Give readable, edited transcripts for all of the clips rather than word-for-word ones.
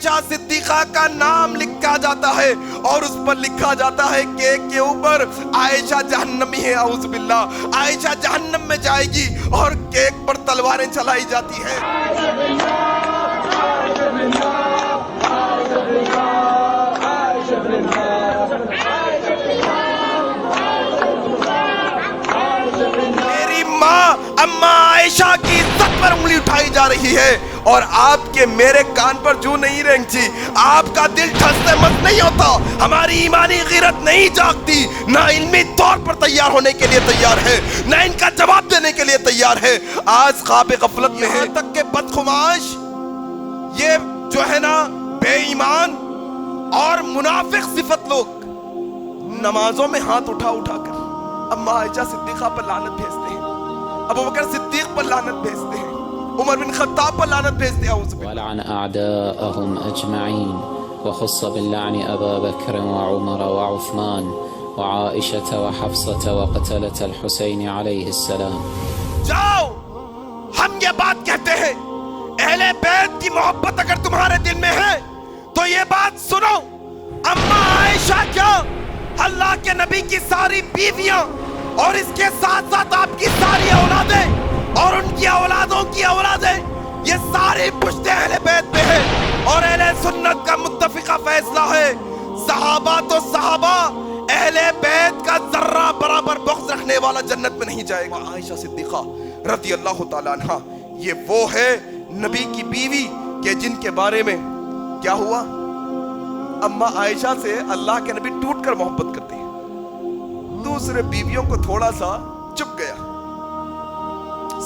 عائشہ صدیقہ کا نام لکھا جاتا ہے اور اس پر لکھا جاتا ہے کیک کے اوپر عائشہ جہنمی ہے، اعوذ باللہ، عائشہ جہنم میں جائے گی، اور کیک پر تلواریں چلائی جاتی ہیں۔ میری ماں اماں عائشہ کی عزت پر انگلی اٹھائی جا رہی ہے، اور آپ کے میرے کان پر جو نہیں رینگتی، آپ کا دل ٹھستے مت نہیں ہوتا، ہماری ایمانی غیرت نہیں جاگتی، نہ علمی طور پر تیار ہونے کے لیے تیار ہے، نہ ان کا جواب دینے کے لیے تیار ہے۔ آج خواب غفلت میں ہے تک کہ بدخماش، یہ جو ہے نا بے ایمان اور منافق صفت لوگ نمازوں میں ہاتھ اٹھا اٹھا کر اماں عائشہ صدیقہ پر لعنت بھیجتے ہیں، ابو بکر صدیق پر لعنت بھیجتے ہیں، عمر بن خطاب پر لعنت بھیجتے ہیں، اعوذ باللہ۔ ولعن أعداءهم أجمعين وخص باللعن أبا بكر وعمر وعثمان وعائشة وحفصة وقتلة الحسين عليه السلام۔ جاؤ، ہم یہ بات کہتے ہیں، اہل بیت کی محبت اگر تمہارے دل میں ہے تو یہ بات سنو، اماں عائشہ کیا، اللہ کے نبی کی ساری بیویاں اور اس کے ساتھ ساتھ آپ کی ساری اولادیں اور ان کی اولادوں کی اولادیں، یہ ساری پشت اہل بیت میں ہے، اور اہل سنت کا متفقہ فیصلہ ہے، صحابہ تو صحابہ، اہل بیت کا ذرہ برابر بغض رکھنے والا جنت میں نہیں جائے گا۔ عائشہ صدیقہ رضی اللہ تعالیٰ عنہ، یہ وہ ہے نبی کی بیوی کہ جن کے بارے میں کیا ہوا، اماں عائشہ سے اللہ کے نبی ٹوٹ کر محبت کرتے ہیں، دوسرے بیویوں کو تھوڑا سا چپ گیا،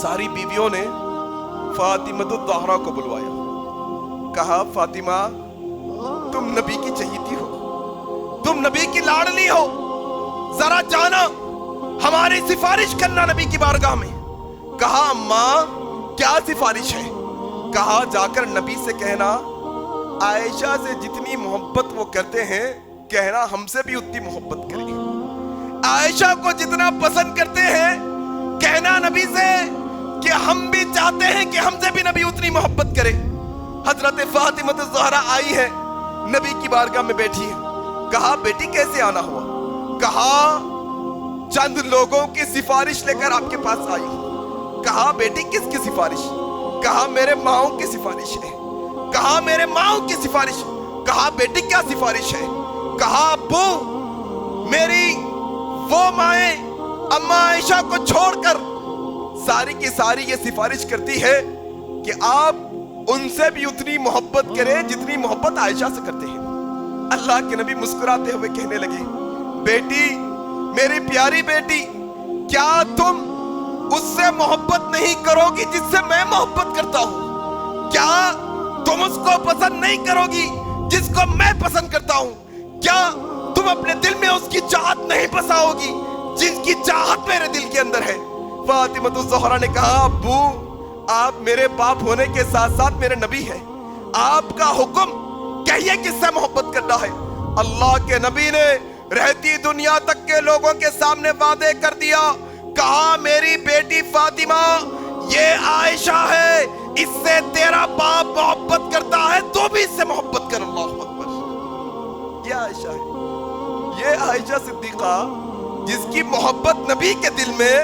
ساری بیویوں نے فاطمہ الزہرا کو بلوایا، کہا فاطمہ تم نبی کی چہیتی ہو، تم نبی کی لاڈلی ہو، ذرا جانا ہماری سفارش کرنا نبی کی بارگاہ میں۔ کہا اماں کیا سفارش ہے؟ کہا جا کر نبی سے کہنا عائشہ سے جتنی محبت وہ کرتے ہیں کہنا ہم سے بھی اتنی محبت کریں، عائشہ کو جتنا پسند کرتے ہیں کہنا نبی سے کہ ہم بھی چاہتے ہیں کہ ہم سے بھی نبی اتنی محبت کرے۔ حضرت فاطمہ الزہرا آئی ہے، نبی کی بارگاہ میں بیٹھی ہے، کہا بیٹی کیسے آنا ہوا؟ کہا چند لوگوں کی سفارش لے کر آپ کے پاس آئی ہوں۔ کہا بیٹی کس کی سفارش؟ کہا میرے ماؤں کی سفارش ہے۔ کہا میرے ماؤں کی سفارش؟ کہا بیٹی کیا سفارش ہے؟ کہا ابو میری وہ مائیں اماں عائشہ کو چھوڑ کر ساری کی ساری یہ سفارش کرتی ہے کہ آپ ان سے بھی اتنی محبت کریں جتنی محبت عائشہ سے کرتے ہیں۔ اللہ کے نبی مسکراتے ہوئے کہنے لگے بیٹی، میری پیاری بیٹی، کیا تم اس سے محبت نہیں کرو گی جس سے میں محبت کرتا ہوں؟ کیا تم اس کو پسند نہیں کرو گی جس کو میں پسند کرتا ہوں؟ کیا تم اپنے دل میں اس کی چاہت نہیں بساؤ گی جن کی چاہت میرے دل کے اندر ہے؟ فاطمہ الزہرا نے کہا ابو آپ میرے باپ ہونے کے ساتھ ساتھ میرے نبی ہیں، آپ کا حکم کہیے کس سے محبت کرنا ہے۔ اللہ کے نبی نے رہتی دنیا تک کے لوگوں کے سامنے وعدے کر دیا، کہا میری بیٹی فاطمہ یہ عائشہ ہے، اس سے تیرا باپ محبت کرتا ہے تو بھی اس سے محبت کر۔ اللہ اکبر، یہ عائشہ ہے، یہ عائشہ صدیقہ جس کی محبت نبی کے دل میں،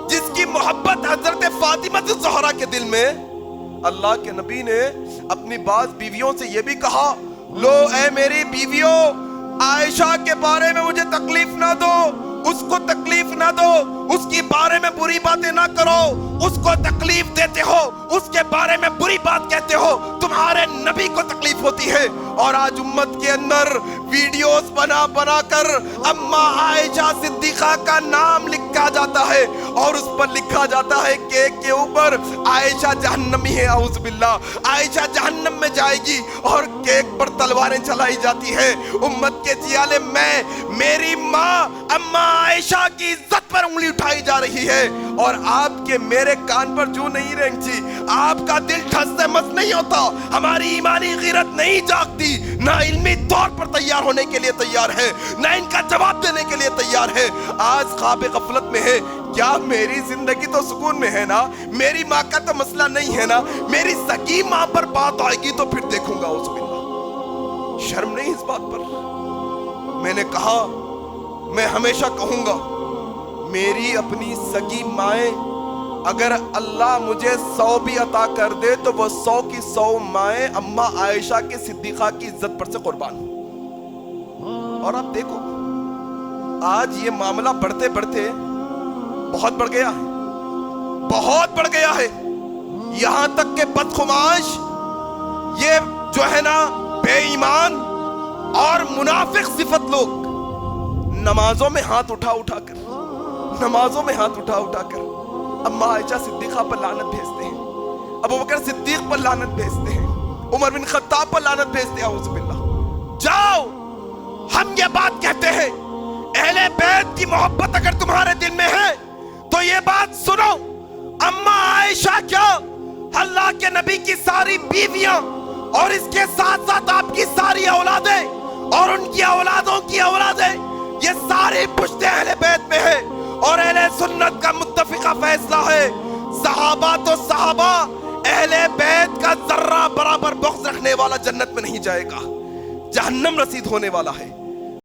جس کی محبت حضرت فاطمہ الزہرا کے دل میں۔ اللہ کے نبی نے اپنی بعض بیویوں سے یہ بھی کہا لو اے میری بیویوں، عائشہ کے بارے میں مجھے تکلیف نہ دو، اس کو تکلیف نہ دو، اس کی بارے میں بری باتیں نہ کرو، اس کو تکلیف دیتے ہو، اس کے بارے میں بری بات کہتے ہو، تمہارے نبی کو تکلیف ہوتی ہے۔ اور آج امت کے اندر ویڈیوز بنا بنا کر اماں عائشہ صدیقہ کا نام لکھا جاتا ہے اور اس پر لکھا جاتا ہے کیک کے اوپر عائشہ جہنمی ہے، اعوذ باللہ، عائشہ جہنم میں جائے گی، اور کیک پر تلواریں چلائی جاتی ہیں۔ امت کے جیالے میں میری ماں اماں عائشہ کی عزت پر انگلی اٹھائی جا رہی ہے، اور آپ کے میرے کان پر جو نہیں رینگتی، آپ کا دل ٹھس سے مس نہیں ہوتا، ہماری ایمانی غیرت نہیں جاگتی، نہ علمی طور پر تیار ہونے کے لیے تیار ہے، نہ ان کا جواب دینے کے لیے تیار ہے۔ آج خواب غفلت میں ہے، کیا میری زندگی تو سکون میں ہے نا، میری ماں کا تو مسئلہ نہیں ہے نا، میری سگی ماں پر بات آئے گی تو پھر دیکھوں گا اس بنا۔ شرم نہیں اس بات پر؟ میں نے کہا میں ہمیشہ کہوں گا میری اپنی سگی مائیں اگر اللہ مجھے 100 بھی عطا کر دے تو وہ 100 کی 100 مائیں اماں عائشہ کے صدیقہ کی عزت پر سے قربان. اور آپ دیکھو آج یہ معاملہ بڑھتے بڑھتے بہت بڑھ گیا ہے، بہت بڑھ گیا ہے، یہاں تک کہ بدخماش یہ جو ہے نا بے ایمان اور منافق صفت لوگ نمازوں میں ہاتھ اٹھا اٹھا کر اماں عائشہ صدیقہ پر لعنت بھیجتے ہیں، ابو بکر صدیق پر لعنت بھیجتے ہیں، عمر بن خطاب پر لعنت بھیجتے ہیں. اعوذ باللہ. جاؤ، ہم یہ بات کہتے ہیں اہل بیت کی محبت اگر تمہارے دل میں ہے تو یہ بات سنو، اماں عائشہ کیا اللہ کے نبی کی ساری بیویاں اور اس کے ساتھ ساتھ آپ کی ساری اولادیں اور ان کی اولادوں کی اولادیں یہ ساری پشتے اہل بیت میں ہے. اور اہل سنت کا متفقہ فیصلہ ہے صحابہ تو صحابہ، اہل بیت کا ذرہ برابر بغض رکھنے والا جنت میں نہیں جائے گا، جہنم رسید ہونے والا ہے.